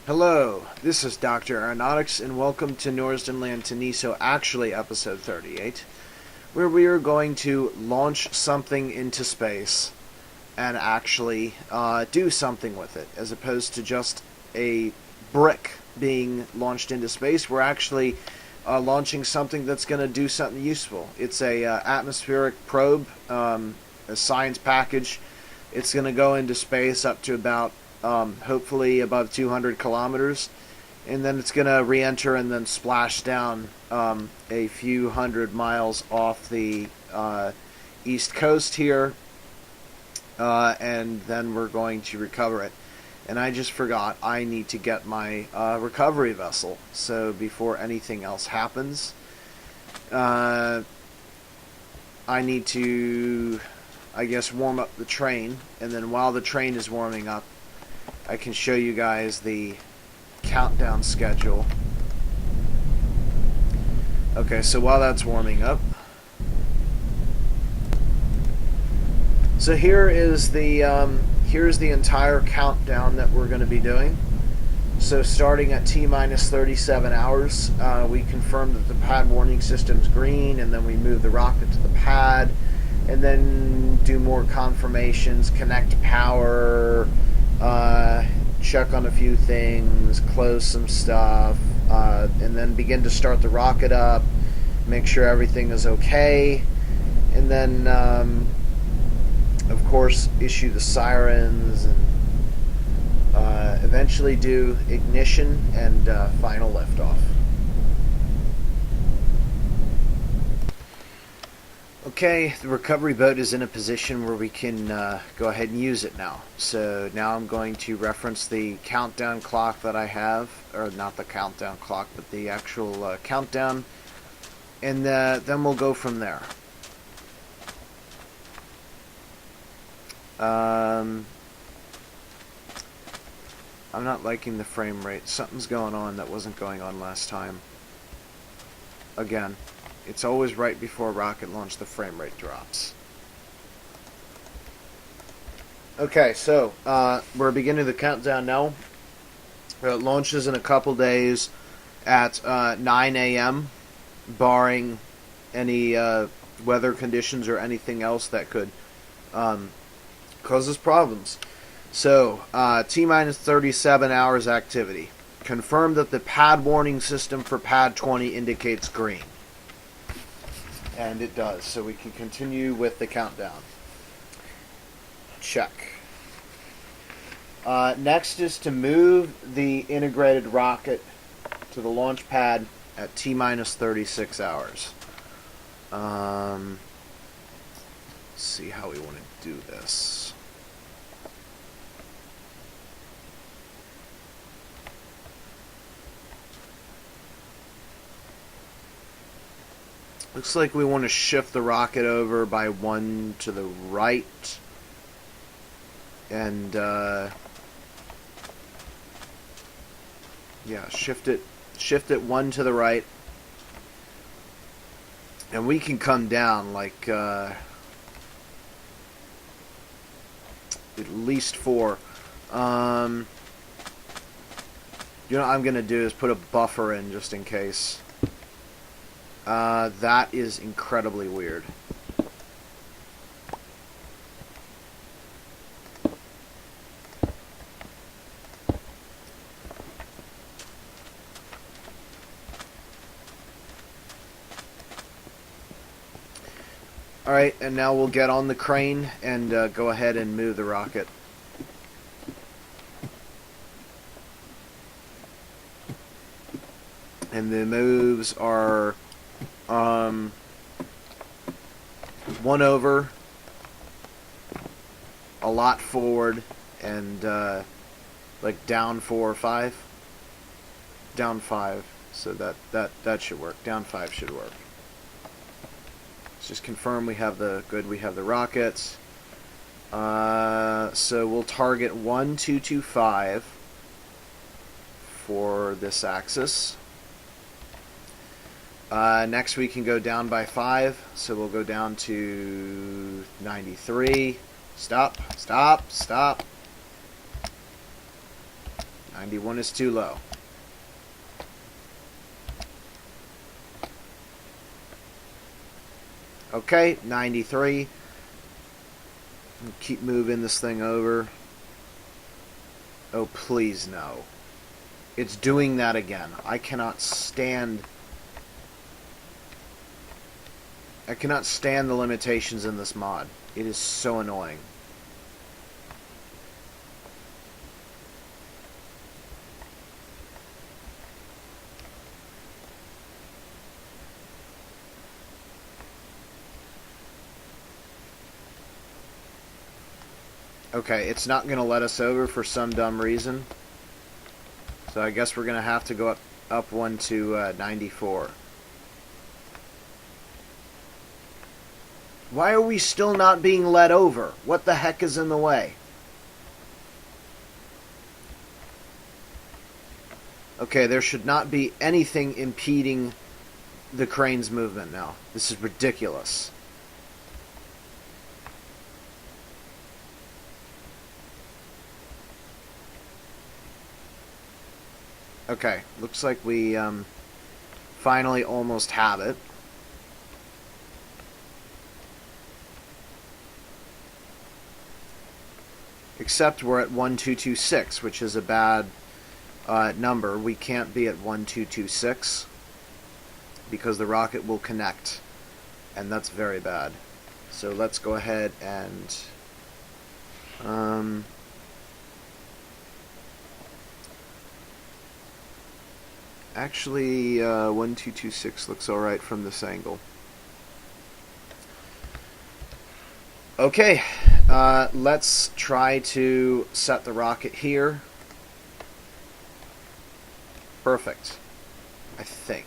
Hello, this is Dr. Aeronautics, and welcome to Norsden Land to Neso, actually episode 38, where we are going to launch something into space and actually do something with it, as opposed to just a brick being launched into space. We're actually launching something that's going to do something useful. It's a atmospheric probe, a science package. It's going to go into space up to about hopefully above 200 kilometers, and then it's going to re-enter and then splash down a few hundred miles off the east coast here, and then we're going to recover it. And I just forgot, I need to get my recovery vessel, so before anything else happens, I need to, I guess, warm up the train, and then while the train is warming up, I can show you guys the countdown schedule. Okay, so while that's warming up, so here's the entire countdown that we're going to be doing. So starting at T-minus 37 hours, we confirm that the pad warning system's green, and then we move the rocket to the pad, and then do more confirmations, connect power, check on a few things, close some stuff, and then begin to start the rocket up, make sure everything is okay, and then of course issue the sirens, and eventually do ignition and final liftoff. Okay, the recovery boat is in a position where we can go ahead and use it now. So now I'm going to reference the countdown clock that I have, or not the countdown clock, but the actual countdown, and then we'll go from there. I'm not liking the frame rate. Something's going on that wasn't going on last time. Again. It's always right before rocket launch the frame rate drops. Okay, so we're beginning the countdown now. It launches in a couple days at 9 a.m., barring any weather conditions or anything else that could cause us problems. So, T-minus 37 hours activity. Confirm that the pad warning system for pad 20 indicates green. And it does, so we can continue with the countdown. Check. Next is to move the integrated rocket to the launch pad at T-minus 36 hours. Let's see how we want to do this. Looks like we want to shift the rocket over by one to the right, and yeah, shift it one to the right, and we can come down like at least 4. You know what I'm gonna do is put a buffer in just in case. That is incredibly weird. Alright, and now we'll get on the crane and go ahead and move the rocket. And the moves are 1 over, a lot forward, and like down 4 or 5, down 5. So that should work. Down 5 should work. Let's just confirm we have the rockets. So we'll target 1225 for this axis. Next we can go down by 5, so we'll go down to 93. Stop. 91 is too low. Okay, 93. Keep moving this thing over. Oh, please no. It's doing that again. I cannot stand the limitations in this mod. It is so annoying. Okay, it's not going to let us over for some dumb reason. So I guess we're going to have to go up one to 94. Why are we still not being let over? What the heck is in the way? Okay, there should not be anything impeding the crane's movement now. This is ridiculous. Okay, looks like we finally almost have it. Except we're at 1226, which is a bad number. We can't be at 1226 because the rocket will connect, and that's very bad. So let's go ahead and actually 1226 looks alright from this angle. Okay, let's try to set the rocket here. Perfect, I think.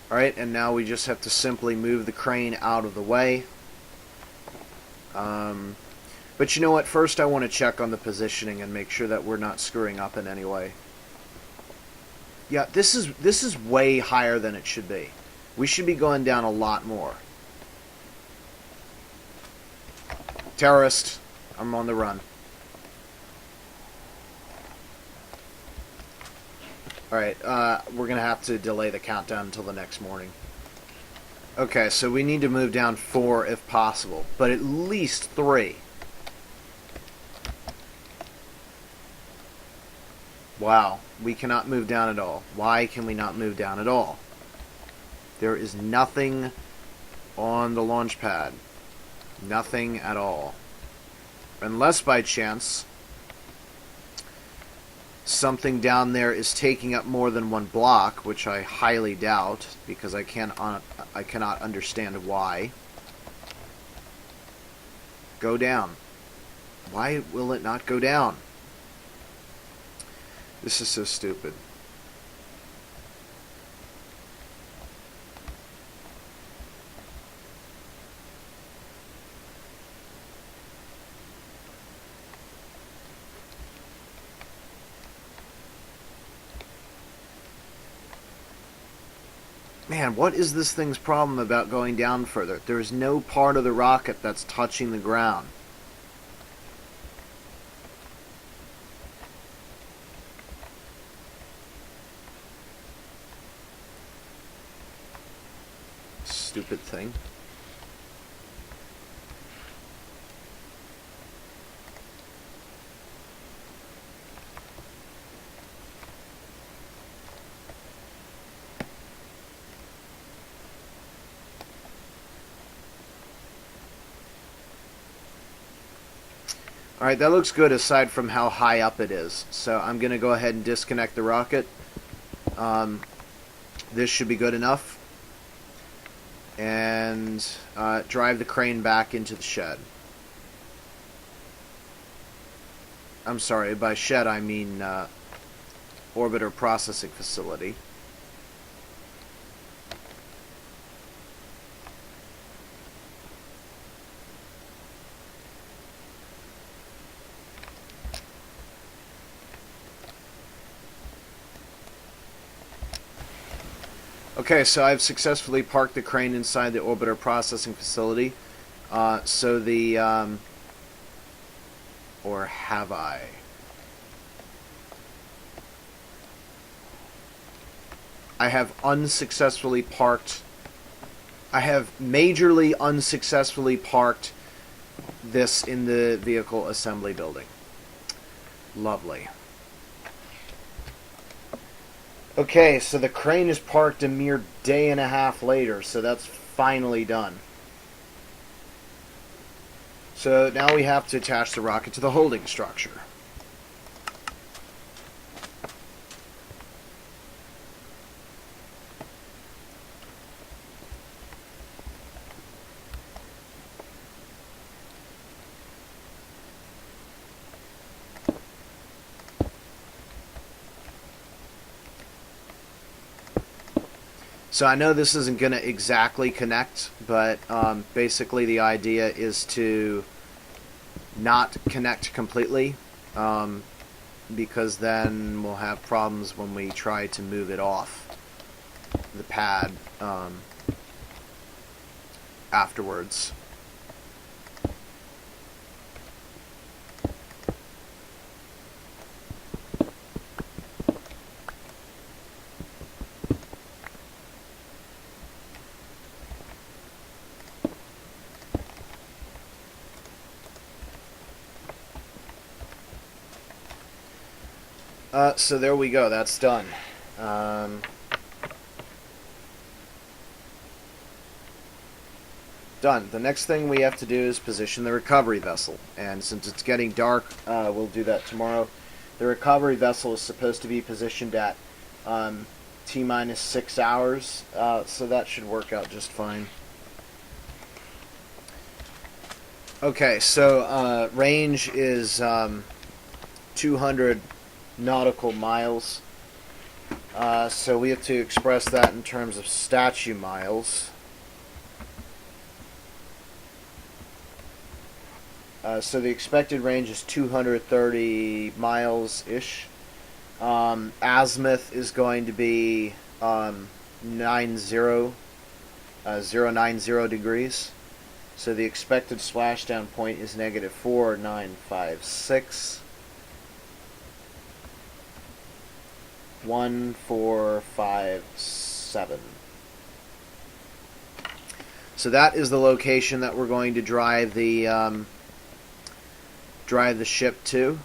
Alright, and now we just have to simply move the crane out of the way. But you know what? First I want to check on the positioning and make sure that we're not screwing up in any way. Yeah, this is way higher than it should be. We should be going down a lot more. Terrorist, I'm on the run. Alright, we're going to have to delay the countdown until the next morning. Okay, so we need to move down 4 if possible, but at least 3. Wow, we cannot move down at all. Why can we not move down at all? There is nothing on the launch pad. Nothing at all. Unless by chance something down there is taking up more than one block, which I highly doubt, because I cannot understand why. Go down. Why will it not go down? This is so stupid. Man, what is this thing's problem about going down further? There is no part of the rocket that's touching the ground. Stupid thing. Alright, that looks good aside from how high up it is. So I'm going to go ahead and disconnect the rocket. This should be good enough. And drive the crane back into the shed. I'm sorry, by shed I mean orbiter processing facility. Okay, so I've successfully parked the crane inside the orbiter processing facility. So the... or have I? I have unsuccessfully parked... I have majorly unsuccessfully parked this in the vehicle assembly building. Lovely. Okay, so the crane is parked a mere day and a half later, so that's finally done. So now we have to attach the rocket to the holding structure. So I know this isn't going to exactly connect, but basically the idea is to not connect completely, because then we'll have problems when we try to move it off the pad afterwards. So there we go, that's done. Done. The next thing we have to do is position the recovery vessel. And since it's getting dark, we'll do that tomorrow. The recovery vessel is supposed to be positioned at T-minus 6 hours, so that should work out just fine. Okay, so range is 200 nautical miles. So we have to express that in terms of statue miles. So the expected range is 230 miles-ish. Azimuth is going to be 090 degrees. So the expected splashdown point is negative 4956. 1457. So that is the location that we're going to drive the ship to.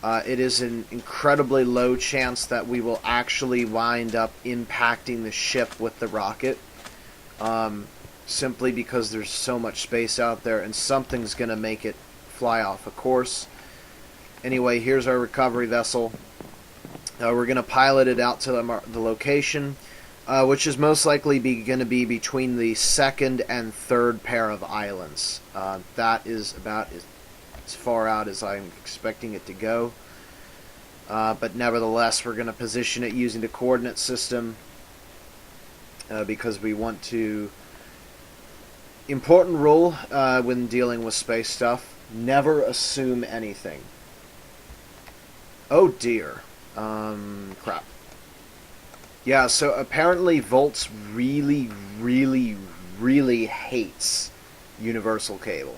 It is an incredibly low chance that we will actually wind up impacting the ship with the rocket, simply because there's so much space out there and something's going to make it fly off a course. Anyway, here's our recovery vessel. We're going to pilot it out to the location, which is most likely going to be between the second and third pair of islands. That is about as far out as I'm expecting it to go. But nevertheless, we're going to position it using the coordinate system, because we want to... Important rule when dealing with space stuff, never assume anything. Oh dear. Crap. Yeah, so apparently Volts really, really, really hates universal cable.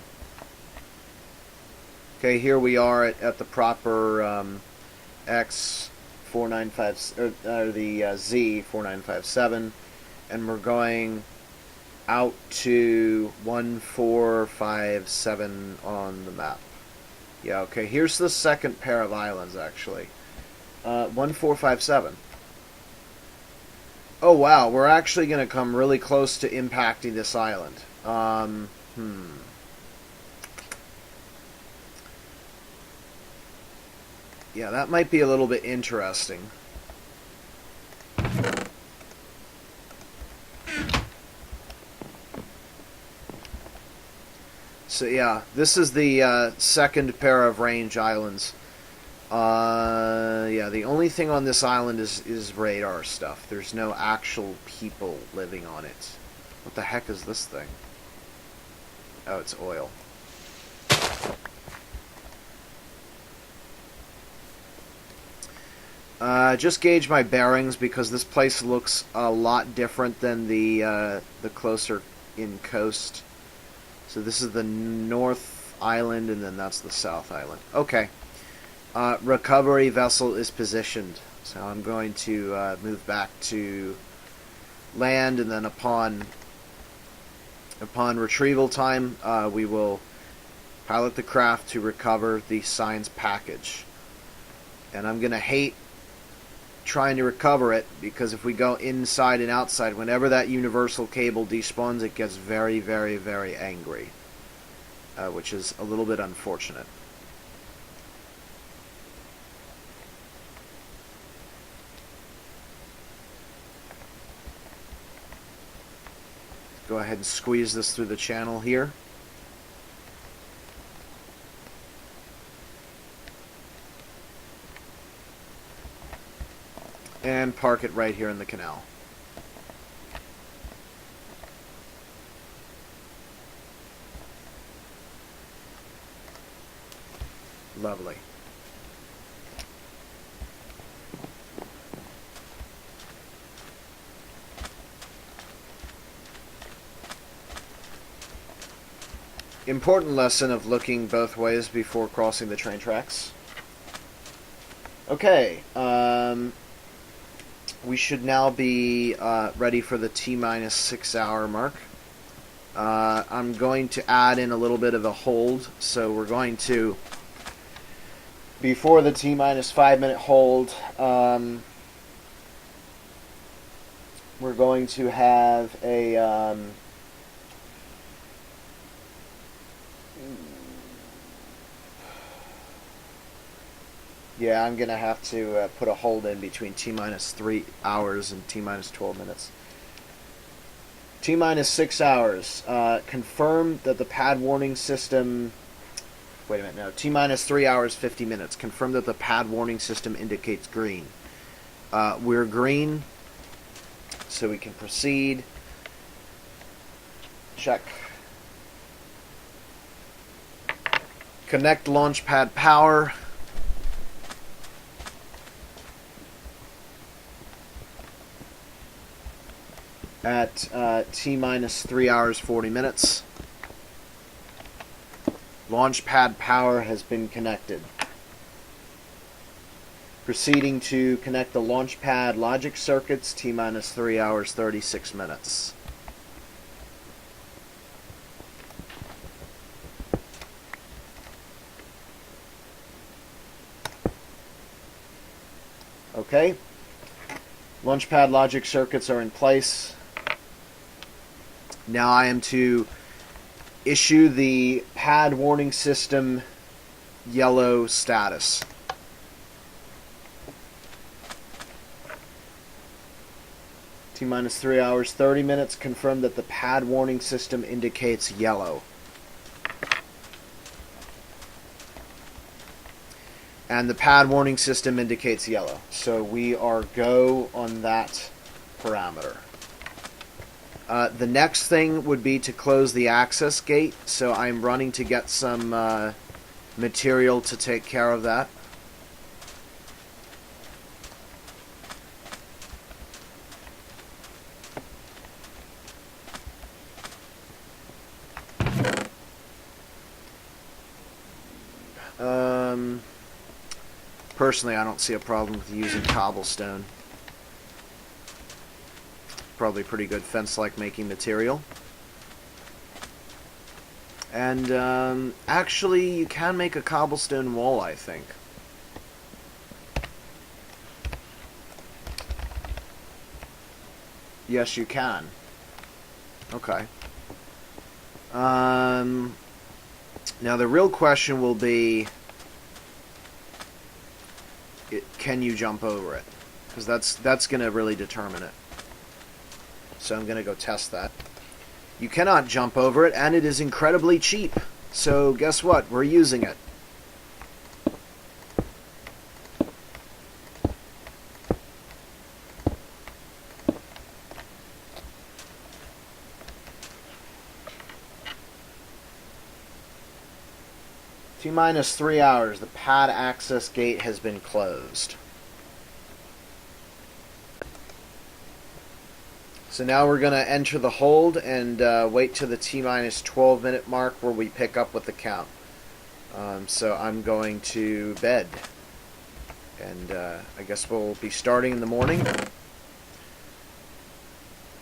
Okay, here we are at the proper X495, or the Z4957, and we're going out to 1457 on the map. Yeah, okay, here's the second pair of islands, actually. 1457. Oh wow, we're actually going to come really close to impacting this island. Yeah, that might be a little bit interesting. So yeah, this is the second pair of range islands. Yeah, the only thing on this island is radar stuff. There's no actual people living on it. What the heck is this thing? Oh, it's oil. Just gauge my bearings because this place looks a lot different than the closer in coast. So this is the North Island, and then that's the South Island. Okay. Recovery vessel is positioned. So I'm going to move back to land, and then upon retrieval time, we will pilot the craft to recover the science package. And I'm going to hate trying to recover it, because if we go inside and outside, whenever that universal cable despawns, it gets very, very, very angry, which is a little bit unfortunate. Go ahead and squeeze this through the channel here. And park it right here in the canal. Lovely. Important lesson of looking both ways before crossing the train tracks. Okay, we should now be ready for the T-minus 6 hour mark. I'm going to add in a little bit of a hold, so we're going to, before the T-minus 5 minute hold, we're going to have a yeah, I'm going to have to put a hold in between T-minus 3 hours and T-minus 12 minutes. T-minus 6 hours. Confirm that the pad warning system... Wait a minute, no. T-minus 3 hours, 50 minutes. Confirm that the pad warning system indicates green. We're green, so we can proceed. Check. Connect launch pad power. At T-minus 3 hours, 40 minutes. Launch pad power has been connected. Proceeding to connect the launch pad logic circuits, T-minus 3 hours, 36 minutes. Okay. Launch pad logic circuits are in place. Now I am to issue the pad warning system yellow status. T-minus 3 hours, 30 minutes. Confirm that the pad warning system indicates yellow. And the pad warning system indicates yellow. So we are go on that parameter. The next thing would be to close the access gate, so I'm running to get some material to take care of that. Personally, I don't see a problem with using cobblestone. Probably pretty good fence-like making material. And actually, you can make a cobblestone wall, I think. Yes, you can. Okay. Now the real question will be, can you jump over it? Because that's going to really determine it. So I'm going to go test that. You cannot jump over it, and it is incredibly cheap. So guess what? We're using it. T-minus 3 hours. The pad access gate has been closed. So now we're going to enter the hold and wait to the T-minus 12 minute mark where we pick up with the count. So I'm going to bed. And I guess we'll be starting in the morning.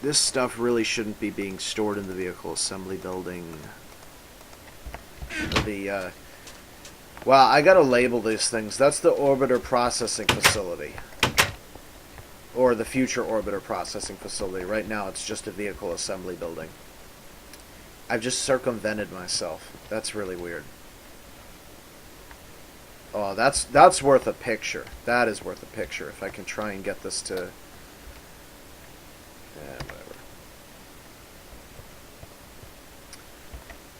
This stuff really shouldn't be being stored in the vehicle assembly building. Wow, I gotta label these things. That's the orbiter processing facility. Or the future orbiter processing facility. Right now it's just a vehicle assembly building. I've just circumvented myself. That's really weird. Oh, that's worth a picture. That is worth a picture. If I can try and get this to... whatever.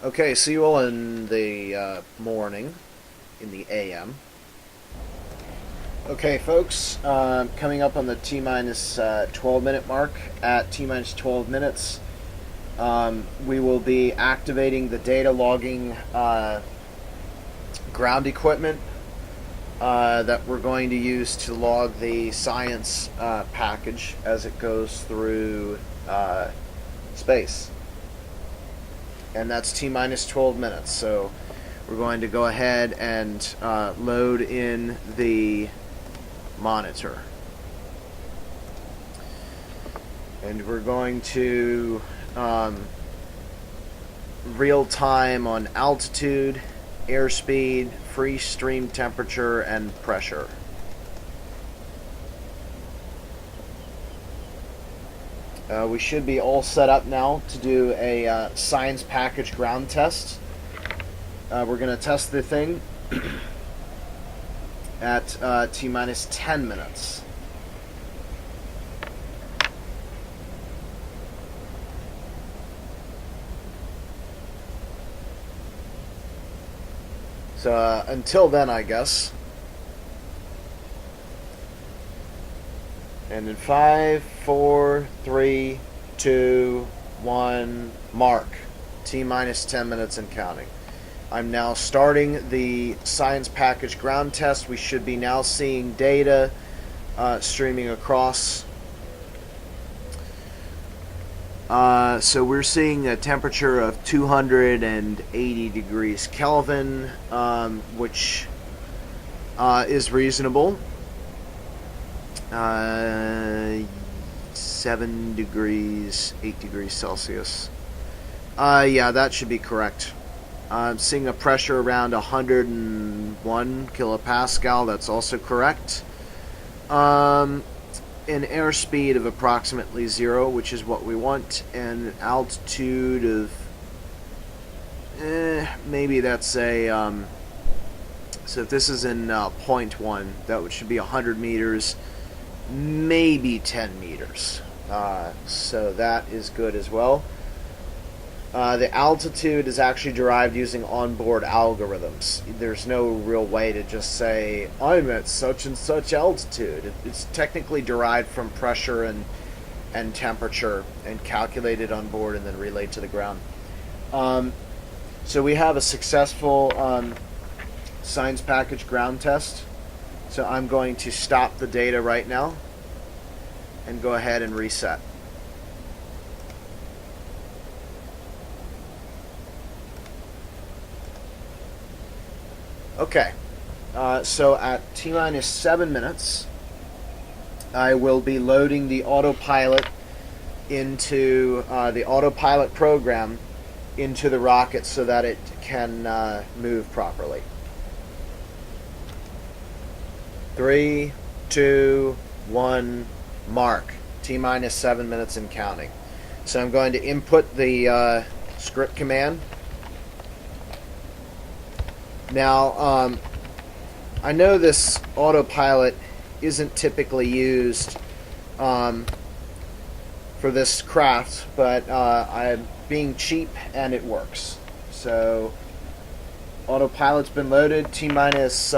Okay, see you all in the morning. In the AM. Okay, folks, coming up on the T-minus 12 minute mark. At T-minus 12 minutes, we will be activating the data logging ground equipment that we're going to use to log the science package as it goes through space. And that's T-minus 12 minutes, so we're going to go ahead and load in the monitor. And we're going to real time on altitude, airspeed, free stream temperature, and pressure. We should be all set up now to do a science package ground test. We're going to test the thing at T-minus 10 minutes. So until then, I guess. And in 5, 4, 3, 2, 1, mark. T-minus 10 minutes and counting. I'm now starting the science package ground test. We should be now seeing data streaming across. So we're seeing a temperature of 280 degrees Kelvin, which is reasonable. 7 degrees, 8 degrees Celsius. Yeah, that should be correct. I'm seeing a pressure around 101 kilopascal. That's also correct. An airspeed of approximately 0, which is what we want, and an altitude of maybe that's a so if this is in 0.1, that should be 100 meters, maybe 10 meters. So that is good as well. The altitude is actually derived using onboard algorithms. There's no real way to just say, I'm at such and such altitude. It's technically derived from pressure and temperature and calculated on board and then relayed to the ground. So we have a successful science package ground test. So I'm going to stop the data right now and go ahead and reset. Okay, so at T-minus 7 minutes, I will be loading the autopilot into the autopilot program into the rocket so that it can move properly. 3, 2, 1, mark. T-minus 7 minutes and counting. So I'm going to input the script command. Now, I know this autopilot isn't typically used for this craft, but I'm being cheap and it works. So, autopilot's been loaded. T-minus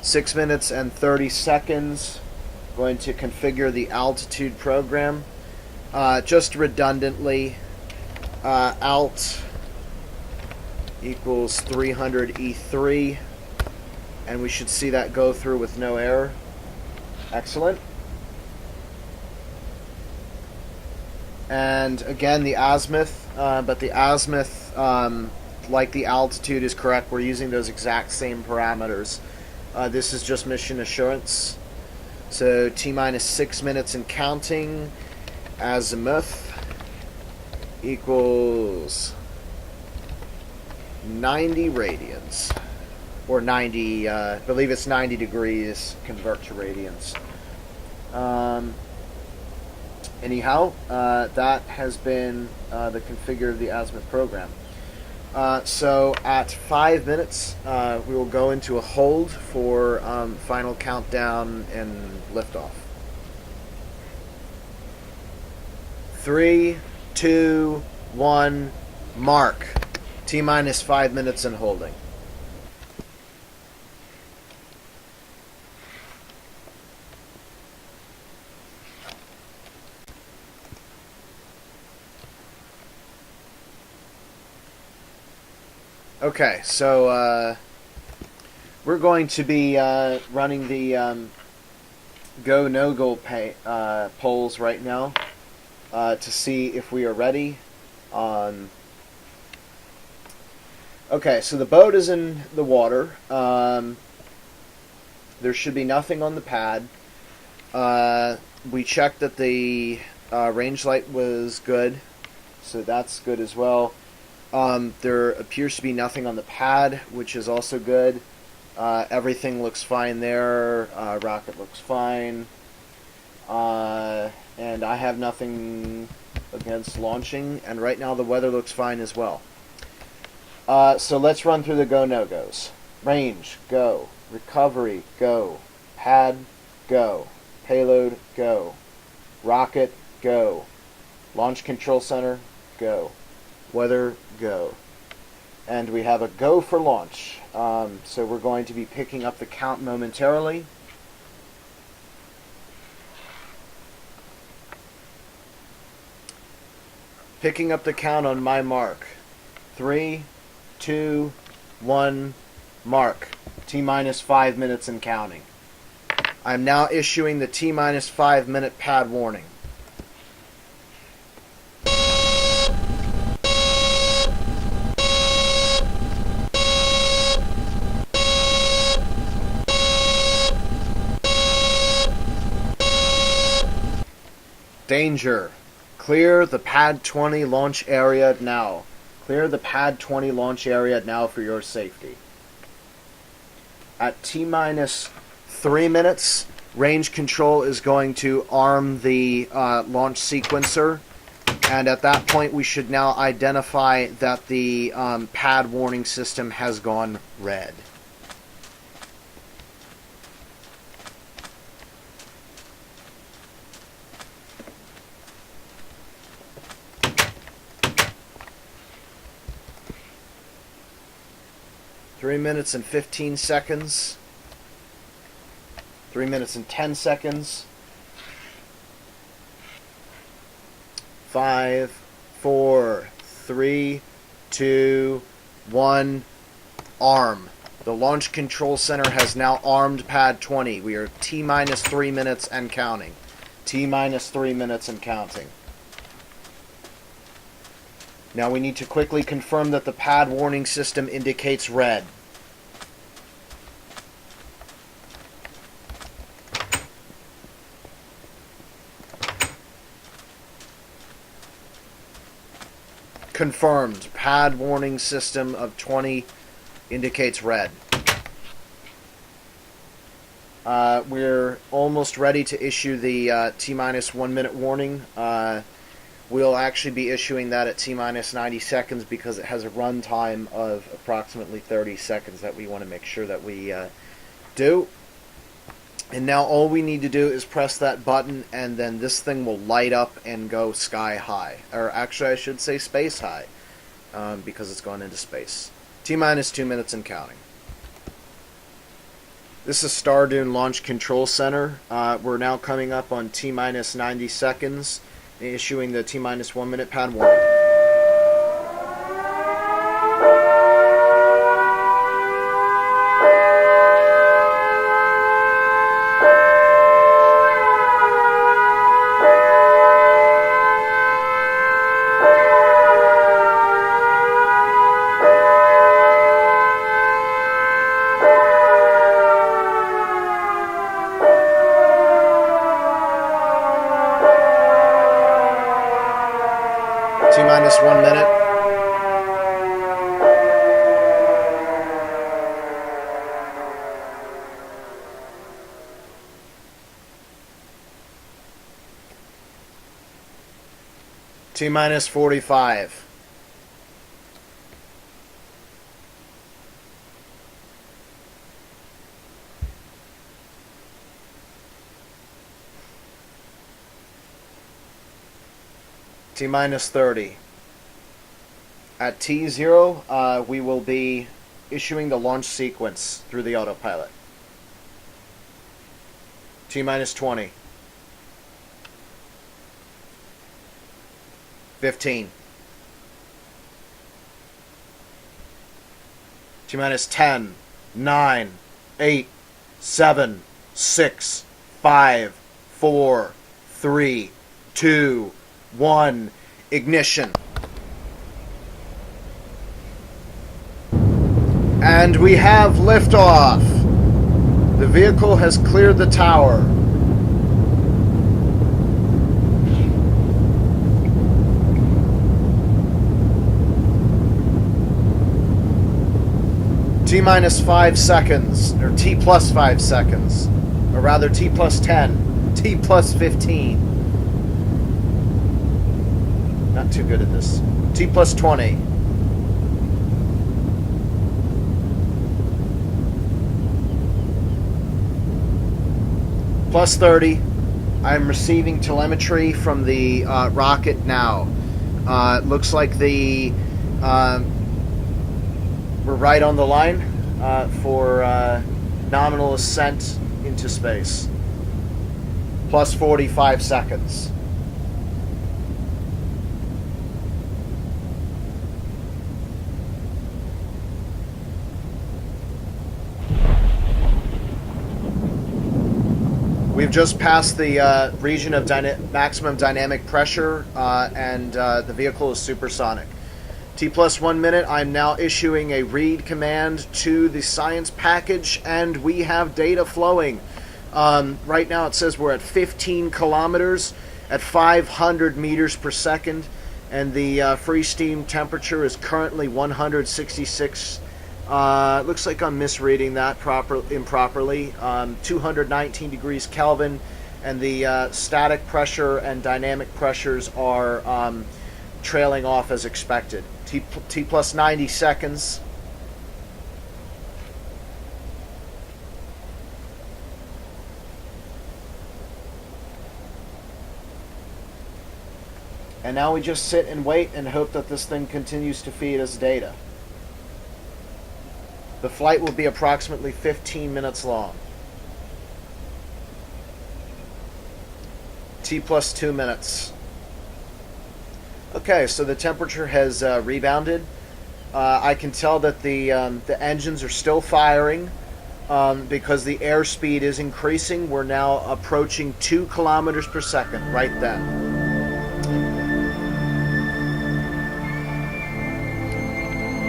6 minutes and 30 seconds. Going to configure the altitude program. Just redundantly, alt equals 300 E3, and we should see that go through with no error. Excellent. And again, the azimuth, but the azimuth, like the altitude, is correct. We're using those exact same parameters. This is just mission assurance. So T-minus 6 minutes and counting. Azimuth equals 90 radians. Or 90, I believe it's 90 degrees, convert to radians. Anyhow, that has been the configure of the azimuth program. So at 5 minutes, we will go into a hold for final countdown and liftoff. 3, 2, 1, mark. T-minus 5 minutes and holding. Okay, so we're going to be running the go no-go polls right now to see if we are ready. Okay, so the boat is in the water. There should be nothing on the pad. We checked that the range light was good, so that's good as well. There appears to be nothing on the pad, which is also good. Everything looks fine there. Rocket looks fine. And I have nothing against launching. And right now the weather looks fine as well. So let's run through the go-no-goes. Range, go. Recovery, go. Pad, go. Payload, go. Rocket, go. Launch Control Center, go. Weather, go. And we have a go for launch. So we're going to be picking up the count momentarily. Picking up the count on my mark. 3, 2, 1, mark. T-minus 5 minutes and counting. I'm now issuing the T-minus 5 minute pad warning. Danger. Clear the Pad 20 launch area now. Clear the Pad 20 launch area now for your safety. At T-minus 3 minutes, range control is going to arm the launch sequencer. And at that point, we should now identify that the pad warning system has gone red. Three minutes and 15 seconds. 3 minutes and 10 seconds. 5, 4, 3, 2, 1. Arm. The Launch Control Center has now armed Pad 20. We are T-minus 3 minutes and counting. T-minus 3 minutes and counting. Now we need to quickly confirm that the pad warning system indicates red. Confirmed. Pad warning system of 20 indicates red. We're almost ready to issue the T-minus 1 minute warning. We'll actually be issuing that at T-minus 90 seconds because it has a run time of approximately 30 seconds that we want to make sure that we do. And now all we need to do is press that button and then this thing will light up and go sky high. Or actually I should say space high because it's gone into space. T-minus 2 minutes and counting. This is Star Dune Launch Control Center. We're now coming up on T-minus 90 seconds. Issuing the T-minus 1 minute pad warning. minus 1 minute. T minus 45. T minus 30. At T0, we will be issuing the launch sequence through the autopilot. T minus 20. 15. T minus 10, 9, 8, 7, 6, 5, 4, 3, 2, 1. Ignition. And we have liftoff. The vehicle has cleared the tower. T minus 5 seconds, or T plus 5 seconds, or rather T plus 10, T plus 15. Not too good at this. T plus 20. Plus 30. I'm receiving telemetry from the rocket now. It looks like the we're right on the line for nominal ascent into space. Plus 45 seconds. We've just passed the region of maximum dynamic pressure, and the vehicle is supersonic. T plus 1 minute, I'm now issuing a read command to the science package, and we have data flowing. Right now it says we're at 15 kilometers at 500 meters per second, and the free steam temperature is currently 166. Looks like I'm misreading that improperly. 219 degrees Kelvin, and the static pressure and dynamic pressures are trailing off as expected. T plus 90 seconds. And now we just sit and wait and hope that this thing continues to feed us data. The flight will be approximately 15 minutes long. T plus 2 minutes. Okay, so the temperature has rebounded. I can tell that the engines are still firing because the airspeed is increasing. We're now approaching 2 kilometers per second right then.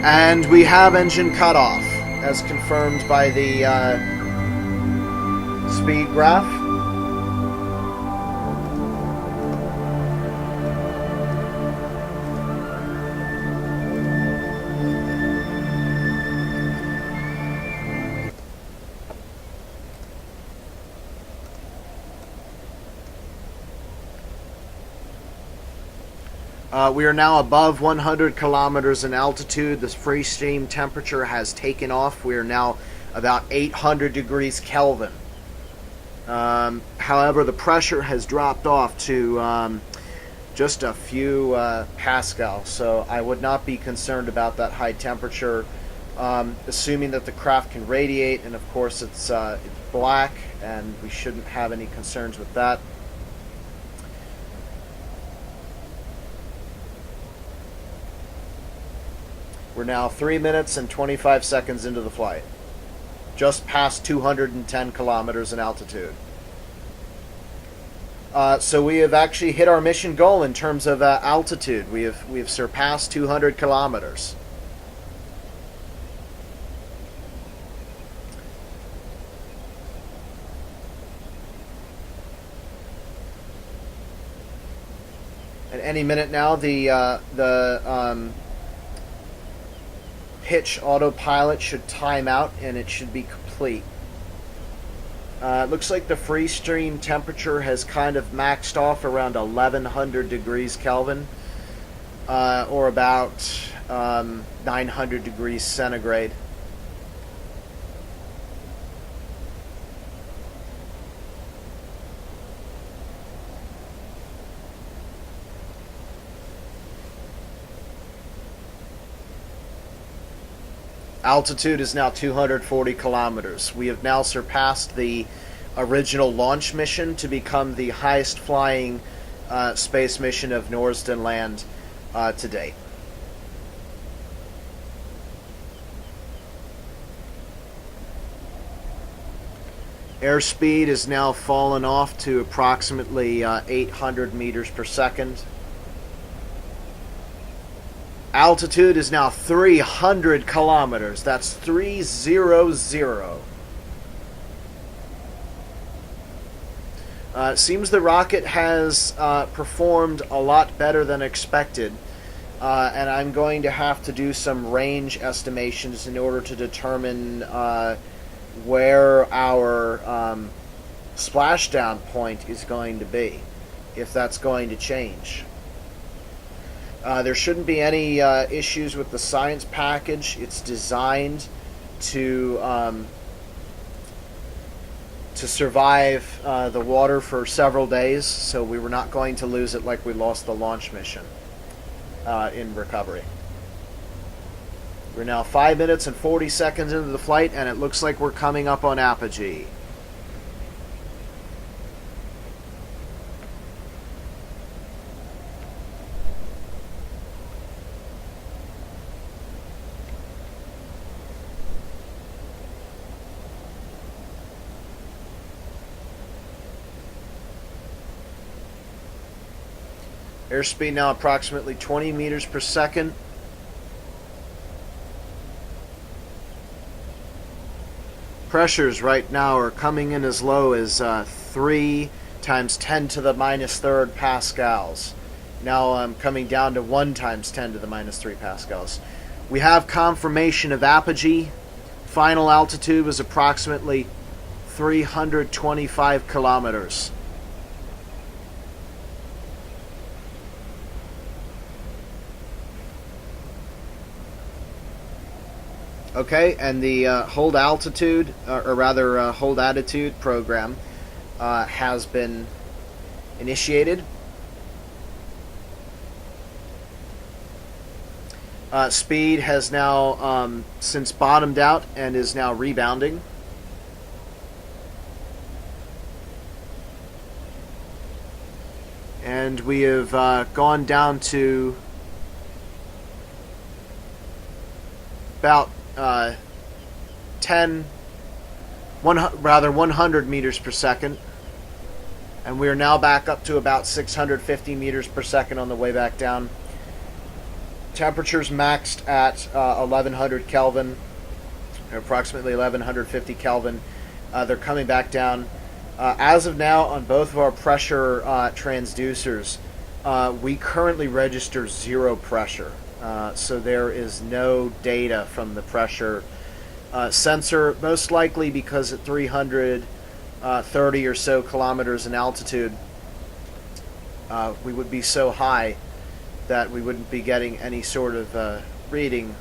And we have engine cutoff, as confirmed by the speed graph. We are now above 100 kilometers in altitude. The free steam temperature has taken off. We are now about 800 degrees Kelvin. However, the pressure has dropped off to just a few pascal, so I would not be concerned about that high temperature, assuming that the craft can radiate, and of course it's black, and we shouldn't have any concerns with that. We're now 3 minutes and 25 seconds into the flight, just past 210 kilometers in altitude. So we have actually hit our mission goal in terms of altitude. We have surpassed 200 kilometers. At any minute now, the pitch autopilot should time out and it should be complete. It looks like the free stream temperature has kind of maxed off around 1100 degrees Kelvin, or about 900 degrees centigrade. Altitude is now 240 kilometers. We have now surpassed the original launch mission to become the highest flying space mission of Norsden Land to date. Airspeed is now fallen off to approximately 800 meters per second. Altitude is now 300 kilometers. That's 300. It seems the rocket has performed a lot better than expected, and I'm going to have to do some range estimations in order to determine where our splashdown point is going to be, if that's going to change. There shouldn't be any issues with the science package. It's designed to survive the water for several days, so we were not going to lose it like we lost the launch mission in recovery. We're now 5 minutes and 40 seconds into the flight, and it looks like we're coming up on apogee. Airspeed now approximately 20 meters per second. Pressures right now are coming in as low as 3 times 10 to the minus third pascals. Now I'm coming down to 1 times 10 to the minus 3 pascals. We have confirmation of apogee. Final altitude was approximately 325 kilometers. Okay, and the hold altitude, or rather hold attitude program has been initiated. Speed has now since bottomed out and is now rebounding. And we have gone down to about 100 meters per second, and we are now back up to about 650 meters per second on the way back down. Temperatures maxed at 1100 Kelvin, approximately 1150 Kelvin. They're coming back down. As of now, on both of our pressure transducers, we currently register 0 pressure. So there is no data from the pressure sensor, most likely because at 330 or so kilometers in altitude, we would be so high that we wouldn't be getting any sort of reading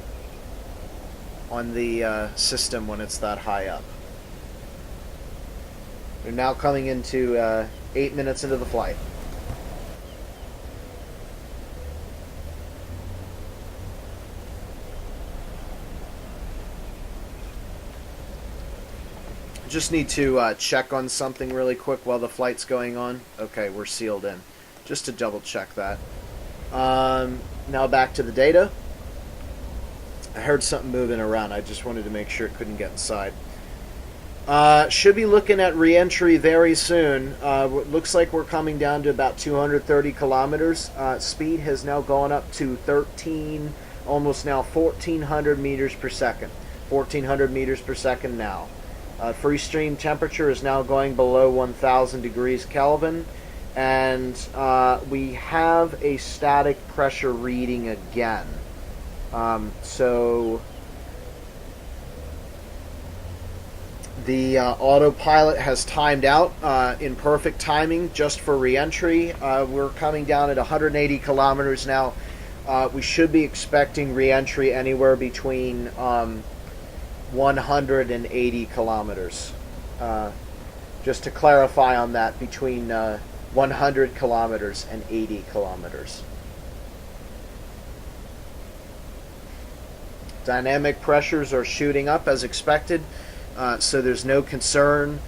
on the system when it's that high up. We're now coming into 8 minutes into the flight. Just need to check on something really quick while the flight's going on. Okay, we're sealed in. Just to double check that. Now back to the data. I heard something moving around. I just wanted to make sure it couldn't get inside. Should be looking at re-entry very soon. Looks like we're coming down to about 230 kilometers. Speed has now gone up to 13, almost now 1,400 meters per second. 1,400 meters per second now. Free stream temperature is now going below 1,000 degrees Kelvin, and we have a static pressure reading again. So the autopilot has timed out in perfect timing just for re-entry. We're coming down at 180 kilometers now. We should be expecting re-entry anywhere between 180 kilometers. Just to clarify on that, between 100 kilometers and 80 kilometers. Dynamic pressures are shooting up as expected, so there's no concern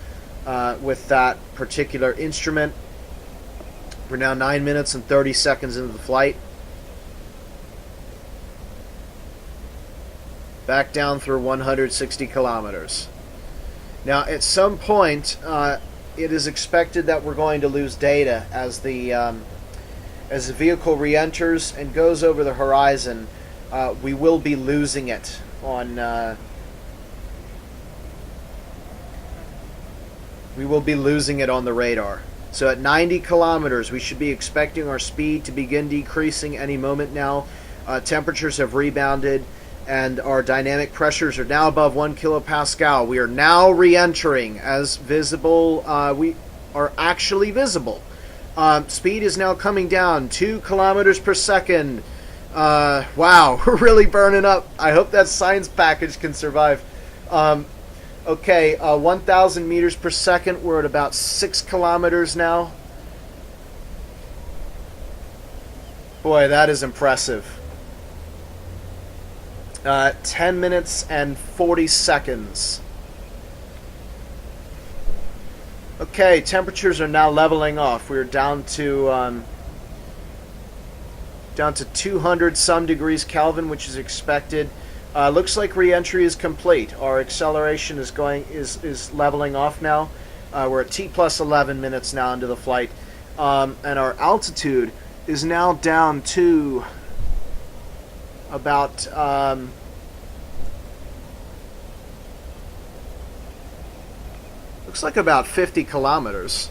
with that particular instrument. We're now 9 minutes and 30 seconds into the flight. Back down through 160 kilometers. Now, at some point, it is expected that we're going to lose data as the vehicle re-enters and goes over the horizon. We will be losing it on. We will be losing it on the radar. So at 90 kilometers, we should be expecting our speed to begin decreasing any moment now. Temperatures have rebounded, and our dynamic pressures are now above 1 kilopascal. We are now re-entering as visible. We are actually visible. Speed is now coming down 2 kilometers per second. Wow, we're really burning up. I hope that science package can survive. Okay, 1,000 meters per second. We're at about 6 kilometers now. Boy, that is impressive. 10 minutes and 40 seconds. Okay, temperatures are now leveling off. We're down to 200 some degrees Kelvin, which is expected. Looks like re-entry is complete. Our acceleration is leveling off now. We're at T plus 11 minutes now into the flight, and our altitude is now down to about looks like about 50 kilometers.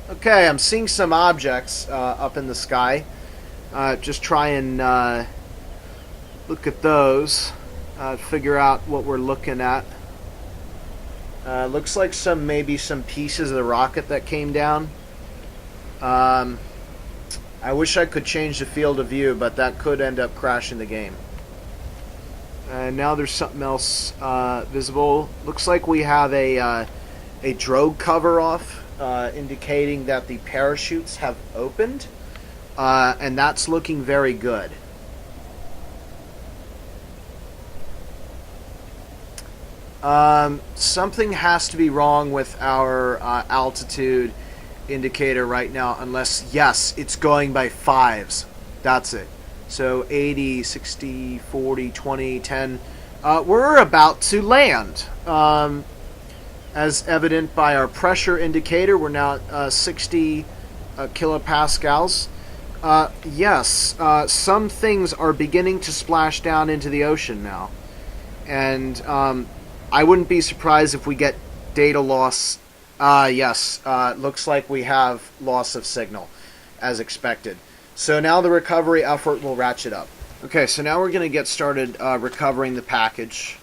Okay, I'm seeing some objects up in the sky. Just try and look at those, figure out what we're looking at. Looks like maybe some pieces of the rocket that came down. I wish I could change the field of view, but that could end up crashing the game. Now there's something else visible. Looks like we have a drogue cover off, indicating that the parachutes have opened, and that's looking very good. Something has to be wrong with our altitude indicator right now, unless, yes, it's going by fives. That's it. So 80, 60, 40, 20, 10. We're about to land. As evident by our pressure indicator, we're now at 60 kilopascals. Yes, some things are beginning to splash down into the ocean now. And I wouldn't be surprised if we get data loss. Yes, looks like we have loss of signal, as expected. So now the recovery effort will ratchet up. Okay, so now we're going to get started recovering the package.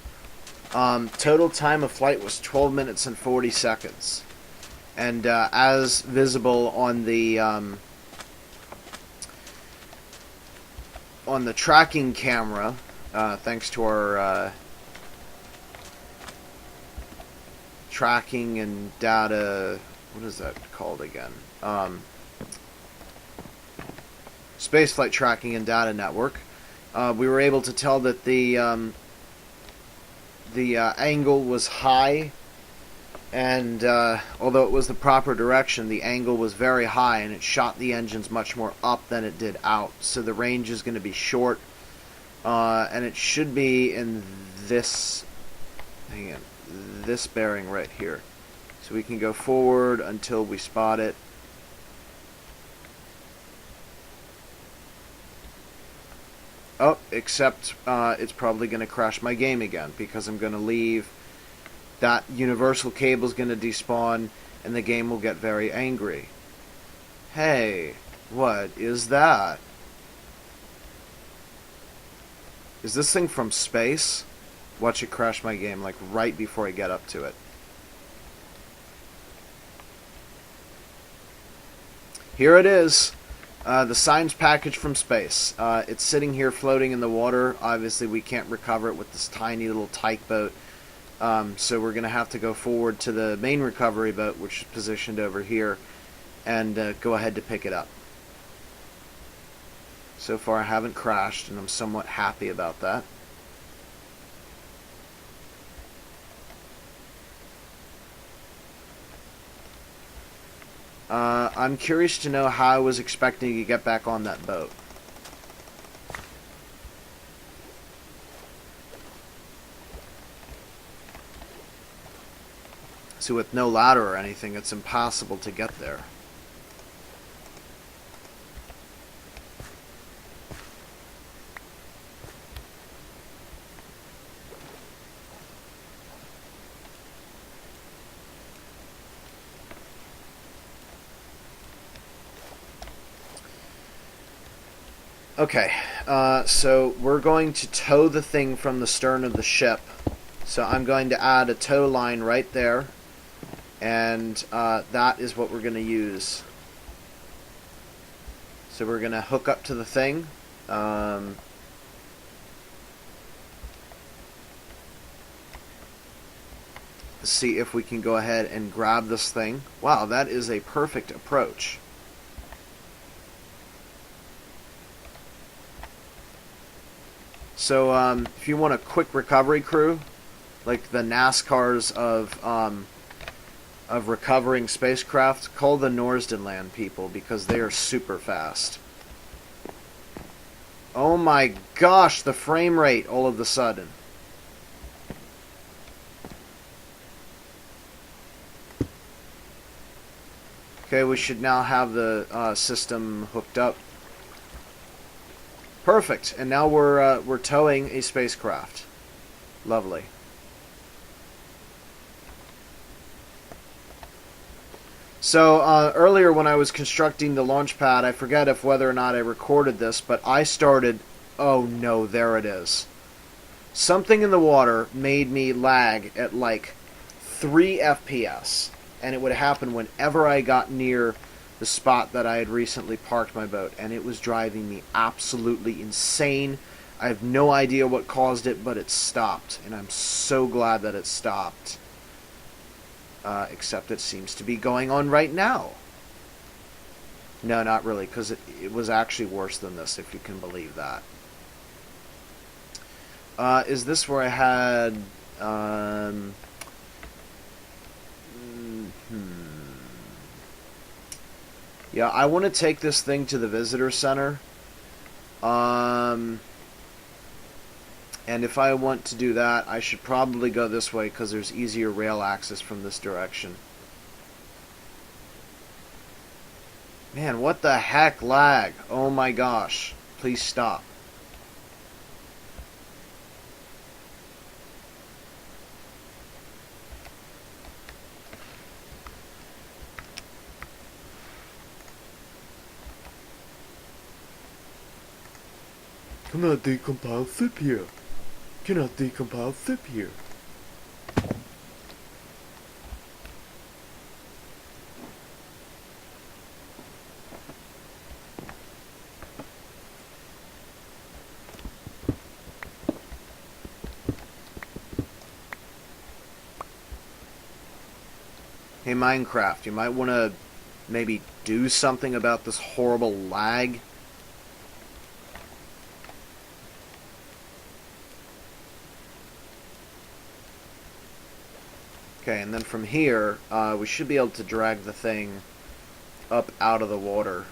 Total time of flight was 12 minutes and 40 seconds. And as visible on the tracking camera, thanks to our tracking and data, what is that called again? Spaceflight tracking and data network. We were able to tell that the angle was high, and although it was the proper direction, the angle was very high, and it shot the engines much more up than it did out. So the range is going to be short, and it should be in this. Hang on. This bearing right here. So we can go forward until we spot it. Oh, except it's probably going to crash my game again because I'm going to leave that universal cable is going to despawn, and the game will get very angry. Hey, what is that? Is this thing from space? Watch it crash my game, like, right before I get up to it. Here it is. The science package from space. It's sitting here floating in the water. Obviously, we can't recover it with this tiny little tyke boat. So we're going to have to go forward to the main recovery boat, which is positioned over here, and go ahead to pick it up. So far, I haven't crashed, and I'm somewhat happy about that. I'm curious to know how I was expecting to get back on that boat. So with no ladder or anything, it's impossible to get there. Okay, so we're going to tow the thing from the stern of the ship. So I'm going to add a tow line right there, and that is what we're going to use. So we're going to hook up to the thing. See if we can go ahead and grab this thing. Wow, that is a perfect approach. So, if you want a quick recovery crew, like the NASCARs of recovering spacecraft, call the Norsden Land people, because they are super fast. Oh my gosh, the frame rate all of a sudden. Okay, we should now have the system hooked up. Perfect, and now we're towing a spacecraft. Lovely. So earlier when I was constructing the launch pad, I forget if whether or not I recorded this, but I started. Oh no, there it is. Something in the water made me lag at like 3 FPS, and it would happen whenever I got near the spot that I had recently parked my boat, and it was driving me absolutely insane. I have no idea what caused it, but it stopped, and I'm so glad that it stopped. Except it seems to be going on right now. No, not really, because it was actually worse than this, if you can believe that. Is this where I had... Yeah, I want to take this thing to the visitor center. And if I want to do that, I should probably go this way because there's easier rail access from this direction. Man, what the heck lag? Oh my gosh. Please stop. Cannot decompile zip here. Cannot decompile zip here. Hey Minecraft, you might want to maybe do something about this horrible lag. Okay, and then from here, we should be able to drag the thing up out of the water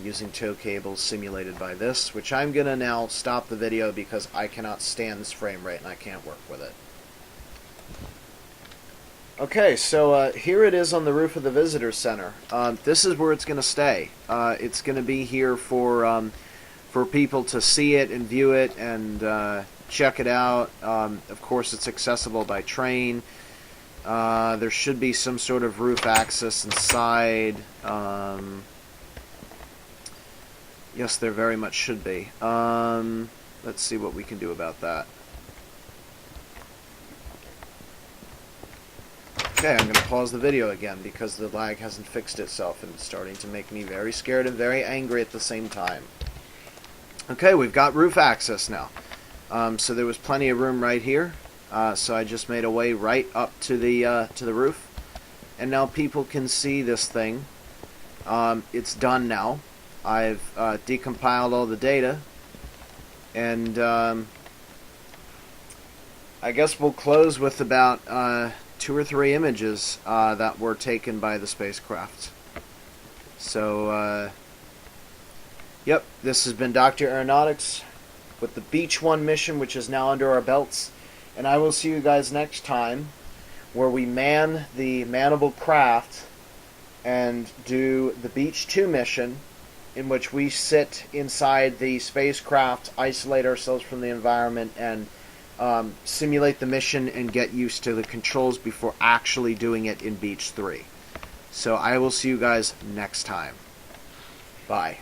using tow cables simulated by this, which I'm going to now stop the video because I cannot stand this frame rate and I can't work with it. Okay, so here it is on the roof of the visitor center. This is where it's going to stay. It's going to be here for people to see it and view it and check it out. Of course, it's accessible by train. There should be some sort of roof access inside. Yes, there very much should be. Let's see what we can do about that. Okay, I'm going to pause the video again because the lag hasn't fixed itself and it's starting to make me very scared and very angry at the same time. Okay, we've got roof access now. So there was plenty of room right here. So I just made a way right up to the roof. And now people can see this thing. It's done now. I've decompiled all the data. And I guess we'll close with about 2 or 3 images that were taken by the spacecraft. So, yep, this has been Dr. Aeronautics with the Beach 1 mission, which is now under our belts. And I will see you guys next time, where we man the manable craft and do the Beach 2 mission, in which we sit inside the spacecraft, isolate ourselves from the environment, and simulate the mission and get used to the controls before actually doing it in Beach 3. So I will see you guys next time. Bye.